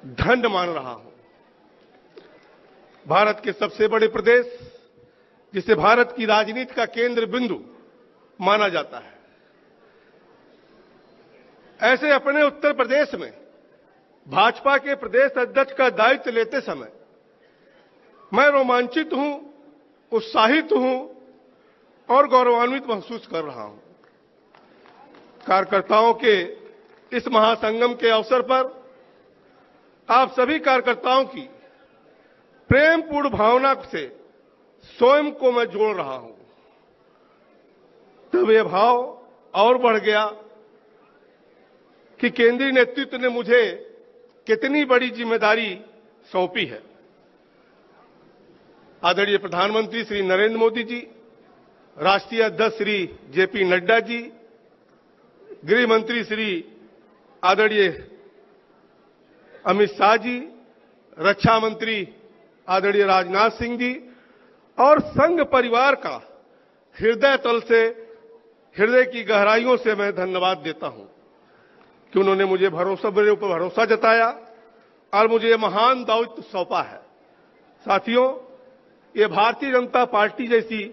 दंड मान रहा हूं। भारत के सबसे बड़े प्रदेश, जिसे भारत की राजनीति का केंद्र बिंदु माना जाता है, ऐसे अपने उत्तर प्रदेश में भाजपा के प्रदेश अध्यक्ष का दायित्व लेते समय मैं रोमांचित हूं, उत्साहित हूं और गौरवान्वित महसूस कर रहा हूं। कार्यकर्ताओं के इस महासंगम के अवसर पर आप सभी कार्यकर्ताओं की प्रेमपूर्ण भावना से स्वयं को मैं जोड़ रहा हूं। तब यह भाव और बढ़ गया कि केंद्रीय नेतृत्व ने मुझे कितनी बड़ी जिम्मेदारी सौंपी है। आदरणीय प्रधानमंत्री श्री नरेंद्र मोदी जी, राष्ट्रीय अध्यक्ष श्री जेपी नड्डा जी, गृह मंत्री श्री आदरणीय अमित शाह जी, रक्षा मंत्री आदरणीय राजनाथ सिंह जी और संघ परिवार का हृदय तल से, हृदय की गहराइयों से मैं धन्यवाद देता हूं कि उन्होंने मुझे मेरे ऊपर भरोसा जताया और मुझे ये महान दायित्व सौंपा है। साथियों, ये भारतीय जनता पार्टी जैसी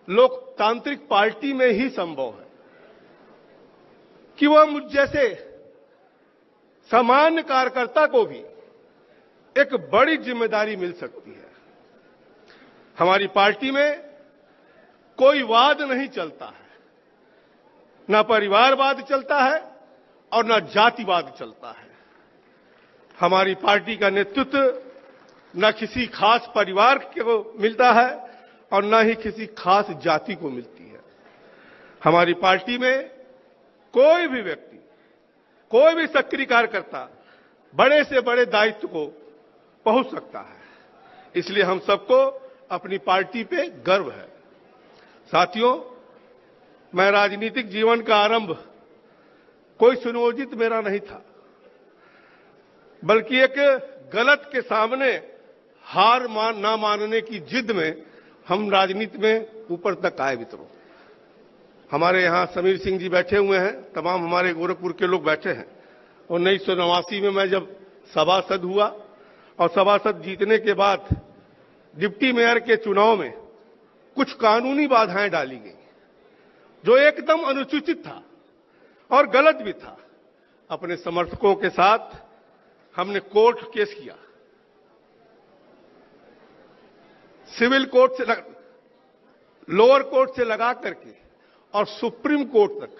लोकतांत्रिक पार्टी में ही संभव है कि वह मुझ जैसे सामान्य कार्यकर्ता को भी एक बड़ी जिम्मेदारी मिल सकती है। हमारी पार्टी में कोई वाद नहीं चलता है, न परिवारवाद चलता है और न जातिवाद चलता है। हमारी पार्टी का नेतृत्व न किसी खास परिवार को मिलता है और न ही किसी खास जाति को मिलती है। हमारी पार्टी में कोई भी व्यक्ति, कोई भी सक्रिय कार्यकर्ता बड़े से बड़े दायित्व को पहुंच सकता है। इसलिए हम सबको अपनी पार्टी पे गर्व है। साथियों, मैं राजनीतिक जीवन का आरंभ कोई सुनियोजित मेरा नहीं था, बल्कि एक गलत के सामने हार ना मानने की जिद में हम राजनीति में ऊपर तक आए। मित्रों, हमारे यहां समीर सिंह जी बैठे हुए हैं, तमाम हमारे गोरखपुर के लोग बैठे हैं। 1989 में मैं जब सभासद हुआ और सभासद जीतने के बाद डिप्टी मेयर के चुनाव में कुछ कानूनी बाधाएं डाली गई जो एकदम अनुचित था और गलत भी था। अपने समर्थकों के साथ हमने कोर्ट केस किया, सिविल कोर्ट से लोअर कोर्ट से लगा करके और सुप्रीम कोर्ट तक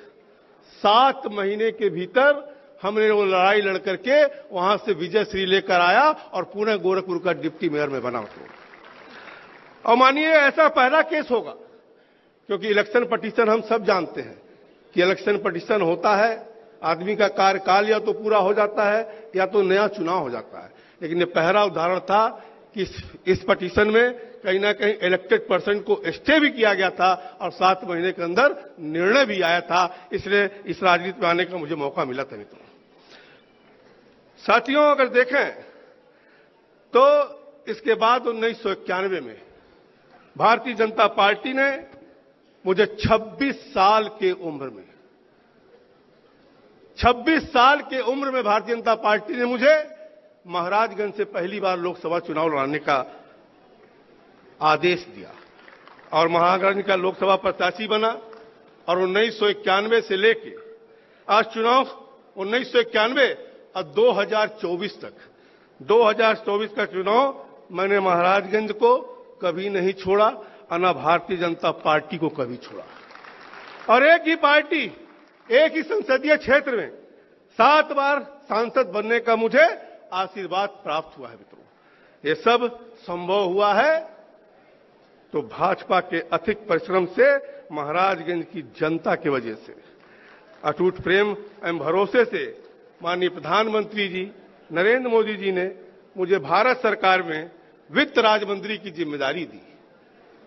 7 महीने के भीतर हमने वो लड़ाई लड़ करके वहां से विजय श्री लेकर आया और पूरे गोरखपुर का डिप्टी मेयर में बना। और मानिए ऐसा पहला केस होगा, क्योंकि इलेक्शन पिटीशन हम सब जानते हैं कि इलेक्शन पिटीशन होता है, आदमी का कार्यकाल या तो पूरा हो जाता है या तो नया चुनाव हो जाता है। लेकिन ये पहला उदाहरण था कि इस पिटीशन में कहीं ना कहीं इलेक्टेड पर्सन को स्टे भी किया गया था और 7 महीने के अंदर निर्णय भी आया था। इसलिए इस राजनीति में आने का मुझे मौका मिला था। मित्रों, साथियों, अगर देखें तो इसके बाद 1991 में भारतीय जनता पार्टी ने मुझे 26 साल के उम्र में 26 साल के उम्र में भारतीय जनता पार्टी ने मुझे महाराजगंज से पहली बार लोकसभा चुनाव लड़ने का आदेश दिया और महाराजगंज का लोकसभा प्रत्याशी बना। और 1991 से लेके आज चुनाव 1991 और 2024 तक 2024 का चुनाव मैंने महाराजगंज को कभी नहीं छोड़ा और न भारतीय जनता पार्टी को कभी छोड़ा। और एक ही पार्टी, एक ही संसदीय क्षेत्र में 7 बार सांसद बनने का मुझे आशीर्वाद प्राप्त हुआ है। मित्रों, ये सब संभव हुआ है तो भाजपा के अथिक परिश्रम से, महाराजगंज की जनता की वजह से, अटूट प्रेम एवं भरोसे से माननीय प्रधानमंत्री जी नरेंद्र मोदी जी ने मुझे भारत सरकार में वित्त राज्य मंत्री की जिम्मेदारी दी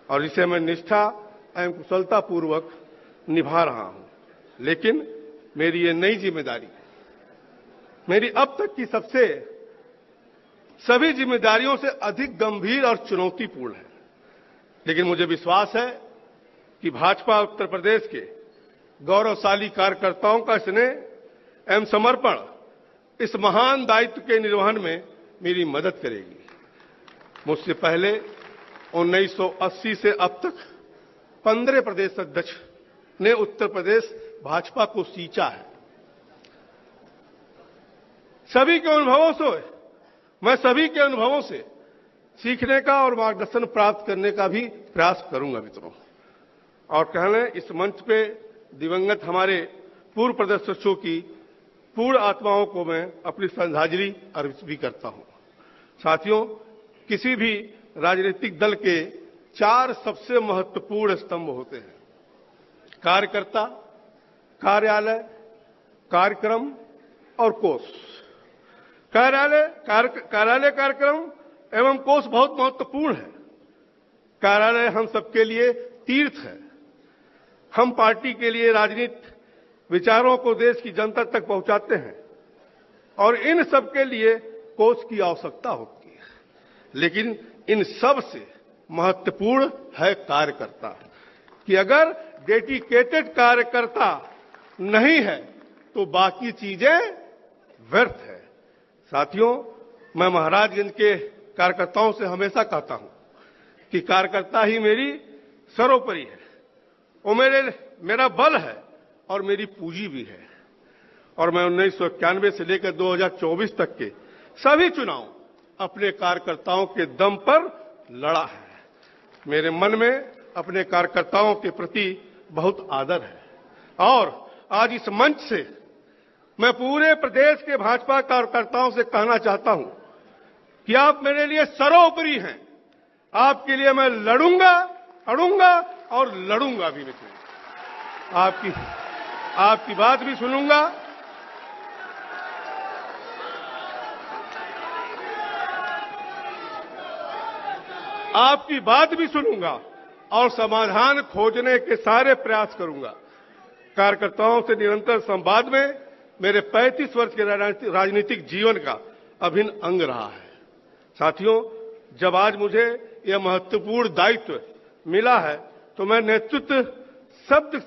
और इसे मैं निष्ठा एवं कुशलता पूर्वक निभा रहा हूं। लेकिन मेरी ये नई जिम्मेदारी मेरी अब तक की सभी जिम्मेदारियों से अधिक गंभीर और चुनौतीपूर्ण है। लेकिन मुझे विश्वास है कि भाजपा उत्तर प्रदेश के गौरवशाली कार्यकर्ताओं का स्नेह एवं समर्पण इस महान दायित्व के निर्वहन में मेरी मदद करेगी। मुझसे पहले 1980 से अब तक 15 प्रदेश अध्यक्ष ने उत्तर प्रदेश भाजपा को सींचा है। सभी के अनुभवों से मैं सभी के अनुभवों से सीखने का और मार्गदर्शन प्राप्त करने का भी प्रयास करूंगा मित्रों। और कहने इस मंच पे दिवंगत हमारे पूर्व प्रदेश सदस्यों की पूर्ण आत्माओं को मैं अपनी श्रद्धांजलि अर्पित भी करता हूं। साथियों, किसी भी राजनीतिक दल के 4 सबसे महत्वपूर्ण स्तंभ होते हैं: कार्यकर्ता, कार्यालय, कार्यक्रम और कोष। कार्यालय कार्यक्रम एवं कोष बहुत महत्वपूर्ण है। कार्यालय हम सबके लिए तीर्थ है। हम पार्टी के लिए राजनीतिक विचारों को देश की जनता तक पहुंचाते हैं और इन सब के लिए कोष की आवश्यकता होती है। लेकिन इन सब से महत्वपूर्ण है कार्यकर्ता, कि अगर डेडिकेटेड कार्यकर्ता नहीं है तो बाकी चीजें व्यर्थ है। साथियों, मैं महाराजगंज के कार्यकर्ताओं से हमेशा कहता हूं कि कार्यकर्ता ही मेरी सर्वोपरि है। वो मेरा बल है और मेरी पूंजी भी है। और मैं 1991 से लेकर 2024 तक के सभी चुनाव अपने कार्यकर्ताओं के दम पर लड़ा है। मेरे मन में अपने कार्यकर्ताओं के प्रति बहुत आदर है और आज इस मंच से मैं पूरे प्रदेश के भाजपा कार्यकर्ताओं से कहना चाहता हूं कि आप मेरे लिए सर्वोपरि हैं। आपके लिए मैं लड़ूंगा, अड़ूंगा और लड़ूंगा भी मित्रों। आपकी बात भी सुनूंगा, आपकी बात भी सुनूंगा और समाधान खोजने के सारे प्रयास करूंगा। कार्यकर्ताओं से निरंतर संवाद में मेरे 35 वर्ष के राजनीतिक जीवन का अभिन्न अंग रहा है। साथियों, जब आज मुझे यह महत्वपूर्ण दायित्व मिला है तो मैं नेतृत्व शब्द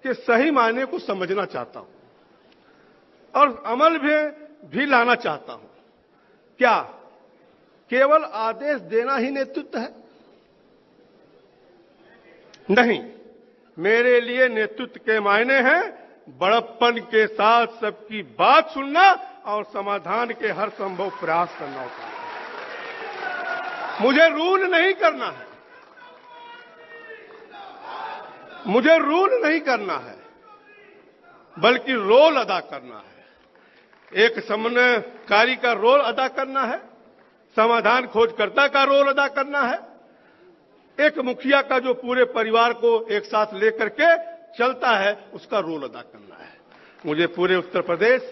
के सही मायने को समझना चाहता हूं और अमल भी लाना चाहता हूं। क्या केवल आदेश देना ही नेतृत्व है? नहीं, मेरे लिए नेतृत्व के मायने हैं बड़प्पन के साथ सबकी बात सुनना और समाधान के हर संभव प्रयास करना होता है। मुझे रूल नहीं करना है, मुझे रूल नहीं करना है, बल्कि रोल अदा करना है। एक समन्वयकारी का रोल अदा करना है, समाधान खोजकर्ता का रोल अदा करना है, एक मुखिया का जो पूरे परिवार को एक साथ लेकर के चलता है उसका रोल अदा करना है। मुझे पूरे उत्तर प्रदेश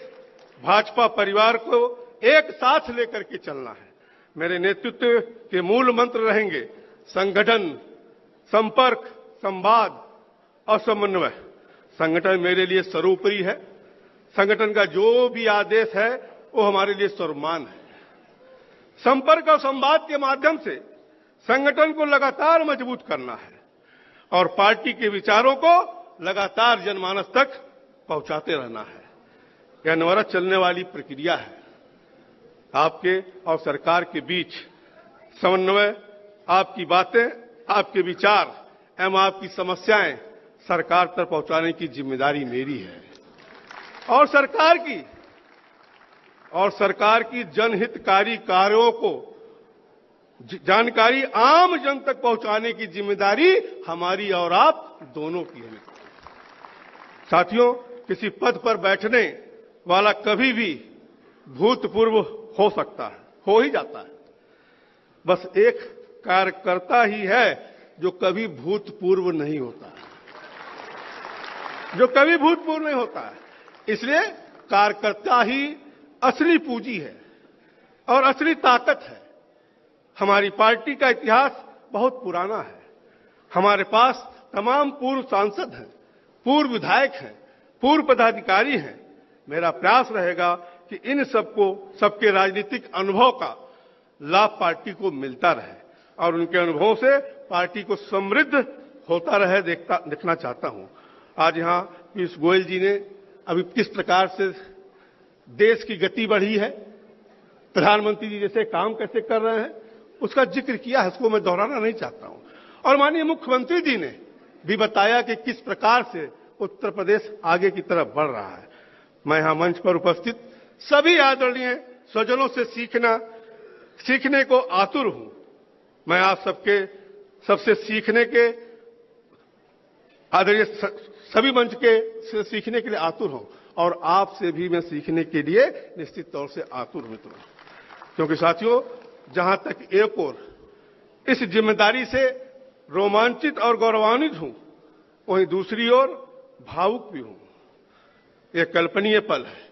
भाजपा परिवार को एक साथ लेकर के चलना है। मेरे नेतृत्व के मूल मंत्र रहेंगे संगठन, संपर्क, संवाद और समन्वय। संगठन मेरे लिए सर्वोपरि है। संगठन का जो भी आदेश है वो हमारे लिए सर्वमान है। संपर्क और संवाद के माध्यम से संगठन को लगातार मजबूत करना है और पार्टी के विचारों को लगातार जनमानस तक पहुंचाते रहना है। यह अनवरत चलने वाली प्रक्रिया है। आपके और सरकार के बीच समन्वय, आपकी बातें, आपके विचार एवं आपकी समस्याएं सरकार तक पहुंचाने की जिम्मेदारी मेरी है और सरकार की जनहितकारी कार्यों को जानकारी आम जन तक पहुंचाने की जिम्मेदारी हमारी और आप दोनों की है। साथियों, किसी पद पर बैठने वाला कभी भी भूतपूर्व हो सकता है, हो ही जाता है। बस एक कार्यकर्ता ही है जो कभी भूतपूर्व नहीं होता, जो कभी भूतपूर्व नहीं होता है। इसलिए कार्यकर्ता ही असली पूंजी है और असली ताकत है। हमारी पार्टी का इतिहास बहुत पुराना है। हमारे पास तमाम पूर्व सांसद हैं, पूर्व विधायक हैं, पूर्व पदाधिकारी हैं। मेरा प्रयास रहेगा कि इन सबके राजनीतिक अनुभव का लाभ पार्टी को मिलता रहे और उनके अनुभवों से पार्टी को समृद्ध होता रहे देखना चाहता हूं। आज यहां पीयूष गोयल जी ने अभी किस प्रकार से देश की गति बढ़ी है, प्रधानमंत्री जी जैसे काम कैसे कर रहे हैं उसका जिक्र किया है, उसको मैं दोहराना नहीं चाहता हूं। और माननीय मुख्यमंत्री जी ने भी बताया कि किस प्रकार से उत्तर प्रदेश आगे की तरफ बढ़ रहा है। मैं यहां मंच पर उपस्थित सभी आदरणीय स्वजनों से सीखने को आतुर हूं। मैं आप सबसे सीखने के आदरणीय सभी मंच के से सीखने के लिए आतुर हूं और आपसे भी मैं सीखने के लिए निश्चित तौर से आतुर हूं मित्रों। क्योंकि साथियों, जहां तक एक ओर इस जिम्मेदारी से रोमांचित और गौरवान्वित हूं, वहीं दूसरी ओर भावुक भी हूं। यह कल्पनीय पल है।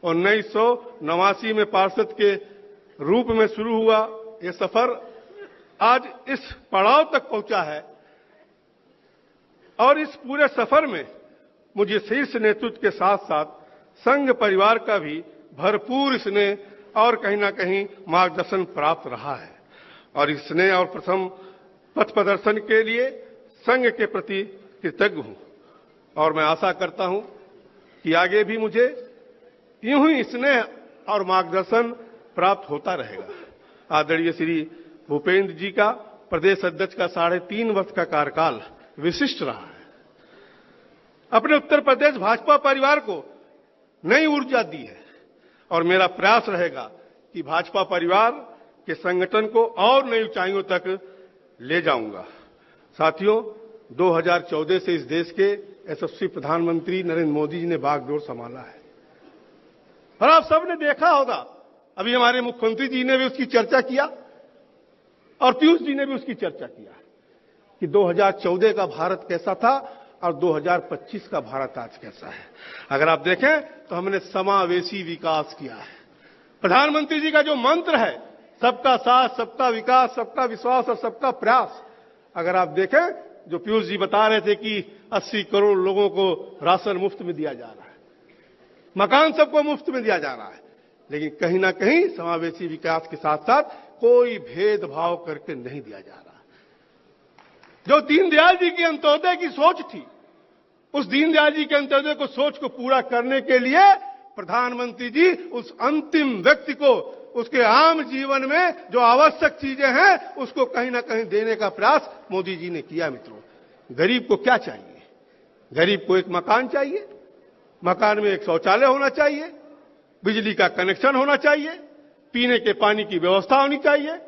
1989 में पार्षद के रूप में शुरू हुआ यह सफर आज इस पड़ाव तक पहुंचा है और इस पूरे सफर में मुझे शीर्ष नेतृत्व के साथ साथ संघ परिवार का भी भरपूर स्नेह और कहीं ना कहीं मार्गदर्शन प्राप्त रहा है। और इस स्नेह और प्रथम पथ प्रदर्शन के लिए संघ के प्रति कृतज्ञ हूं और मैं आशा करता हूं कि आगे भी मुझे यूं ही स्नेह और मार्गदर्शन प्राप्त होता रहेगा। आदरणीय श्री भूपेंद्र जी का प्रदेश अध्यक्ष का 3.5 वर्ष का कार्यकाल विशिष्ट रहा है। अपने उत्तर प्रदेश भाजपा परिवार को नई ऊर्जा दी है और मेरा प्रयास रहेगा कि भाजपा परिवार के संगठन को और नई ऊंचाइयों तक ले जाऊंगा। साथियों, 2014 से इस देश के यशस्वी प्रधानमंत्री नरेंद्र मोदी जी ने बागडोर संभाला है और आप सबने देखा होगा, अभी हमारे मुख्यमंत्री जी ने भी उसकी चर्चा किया और पीयूष जी ने भी उसकी चर्चा किया कि 2014 का भारत कैसा था और 2025 का भारत आज कैसा है। अगर आप देखें तो हमने समावेशी विकास किया है। प्रधानमंत्री जी का जो मंत्र है, सबका साथ, सबका विकास, सबका विश्वास और सबका प्रयास, अगर आप देखें, जो पीयूष जी बता रहे थे कि 80 करोड़ लोगों को राशन मुफ्त में दिया जा रहा है, मकान सबको मुफ्त में दिया जा रहा है, लेकिन कहीं ना कहीं समावेशी विकास के साथ साथ कोई भेदभाव करके नहीं दिया जा रहा। जो दीनदयाल जी की अंत्योदय की सोच थी, उस दीनदयाल जी के अंत्योदय को सोच को पूरा करने के लिए प्रधानमंत्री जी उस अंतिम व्यक्ति को उसके आम जीवन में जो आवश्यक चीजें हैं उसको कहीं ना कहीं देने का प्रयास मोदी जी ने किया। मित्रों, गरीब को क्या चाहिए? गरीब को एक मकान चाहिए, मकान में एक शौचालय होना चाहिए, बिजली का कनेक्शन होना चाहिए, पीने के पानी की व्यवस्था होनी चाहिए,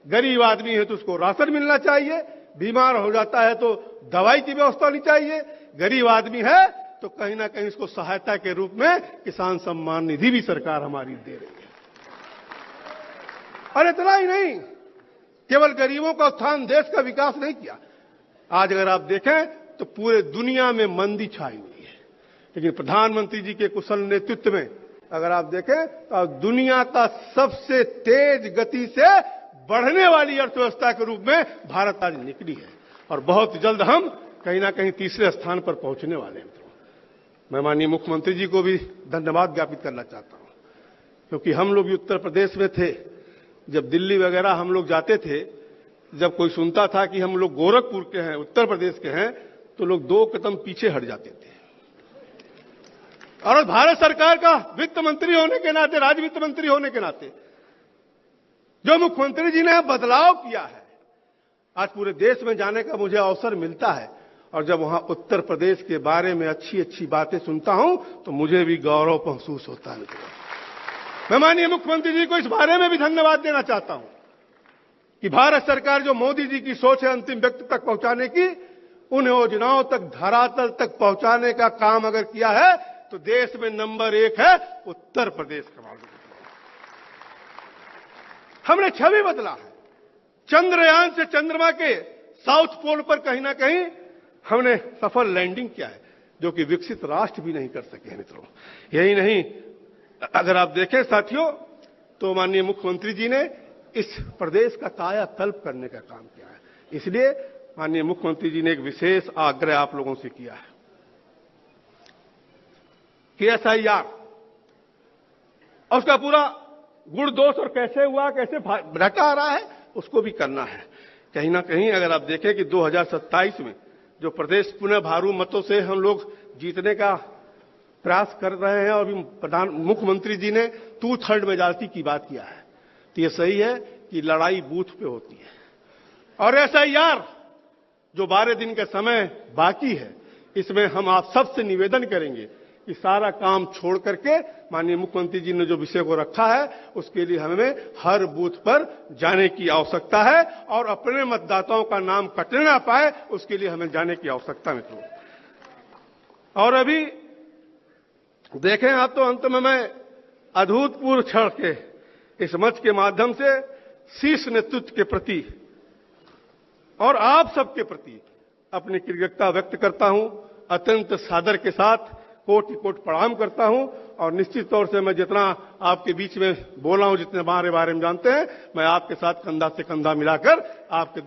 गरीब आदमी है तो उसको राशन मिलना चाहिए, बीमार हो जाता है तो दवाई की व्यवस्था होनी चाहिए, गरीब आदमी है तो कहीं ना कहीं इसको सहायता के रूप में किसान सम्मान निधि भी सरकार हमारी दे रही है। और इतना ही नहीं, केवल गरीबों का उत्थान, देश का विकास नहीं किया। आज अगर आप देखें तो पूरे दुनिया में मंदी छाई हुई है, लेकिन प्रधानमंत्री जी के कुशल नेतृत्व में अगर आप देखें तो दुनिया का सबसे तेज गति से बढ़ने वाली अर्थव्यवस्था के रूप में भारत आज निकली है और बहुत जल्द हम कहीं ना कहीं तीसरे स्थान पर पहुंचने वाले हैं। मैं माननीय मुख्यमंत्री जी को भी धन्यवाद ज्ञापित करना चाहता हूं, क्योंकि हम लोग भी उत्तर प्रदेश में थे, जब दिल्ली वगैरह हम लोग जाते थे, जब कोई सुनता था कि हम लोग गोरखपुर के हैं, उत्तर प्रदेश के हैं, तो लोग 2 कदम पीछे हट जाते थे। और भारत सरकार का वित्त मंत्री होने के नाते, राज्य वित्त मंत्री होने के नाते जो मुख्यमंत्री जी ने बदलाव किया है, आज पूरे देश में जाने का मुझे अवसर मिलता है और जब वहां उत्तर प्रदेश के बारे में अच्छी अच्छी बातें सुनता हूं तो मुझे भी गौरव महसूस होता है। मैं माननीय मुख्यमंत्री जी को इस बारे में भी धन्यवाद देना चाहता हूं कि भारत सरकार जो मोदी जी की सोच है अंतिम व्यक्ति तक पहुंचाने की, उन योजनाओं तक धरातल तक पहुंचाने का काम अगर किया है तो देश में नंबर 1 है उत्तर प्रदेश का। हमने छवि बदला है। चंद्रयान से चंद्रमा के साउथ पोल पर कहीं ना कहीं हमने सफल लैंडिंग किया है, जो कि विकसित राष्ट्र भी नहीं कर सके हैं। मित्रों, यही नहीं, अगर आप देखें साथियों, तो माननीय मुख्यमंत्री जी ने इस प्रदेश का कायाकल्प करने का काम किया है। इसलिए माननीय मुख्यमंत्री जी ने एक विशेष आग्रह आप लोगों से किया है कि SIR और उसका पूरा गुण दोष और कैसे हुआ, कैसे भटका आ रहा है, उसको भी करना है। कहीं ना कहीं अगर आप देखें कि 2027 में जो प्रदेश पुनः भारू मतों से हम लोग जीतने का प्रयास कर रहे हैं और अभी मुख्यमंत्री जी ने 2/3 मेजॉरिटी की बात किया है। तो ये सही है कि लड़ाई बूथ पे होती है। और SIR जो 12 दिन का समय बाकी है, इसमें हम आप सबसे निवेदन करेंगे कि सारा काम छोड़ करके माननीय मुख्यमंत्री जी ने जो विषय को रखा है उसके लिए हमें हर बूथ पर जाने की आवश्यकता है और अपने मतदाताओं का नाम कटने ना पाए उसके लिए हमें जाने की आवश्यकता मित्रों। और अभी देखें आप तो अंत में मैं अभूतपूर्व क्षण के इस मंच के माध्यम से शीर्ष नेतृत्व के प्रति और आप सबके प्रति अपनी कृतज्ञता व्यक्त करता हूं। अत्यंत सादर के साथ कोटि कोटि प्रणाम करता हूं और निश्चित तौर से मैं जितना आपके बीच में बोला हूं, जितने बारे में जानते हैं, मैं आपके साथ कंधा से कंधा मिलाकर आपके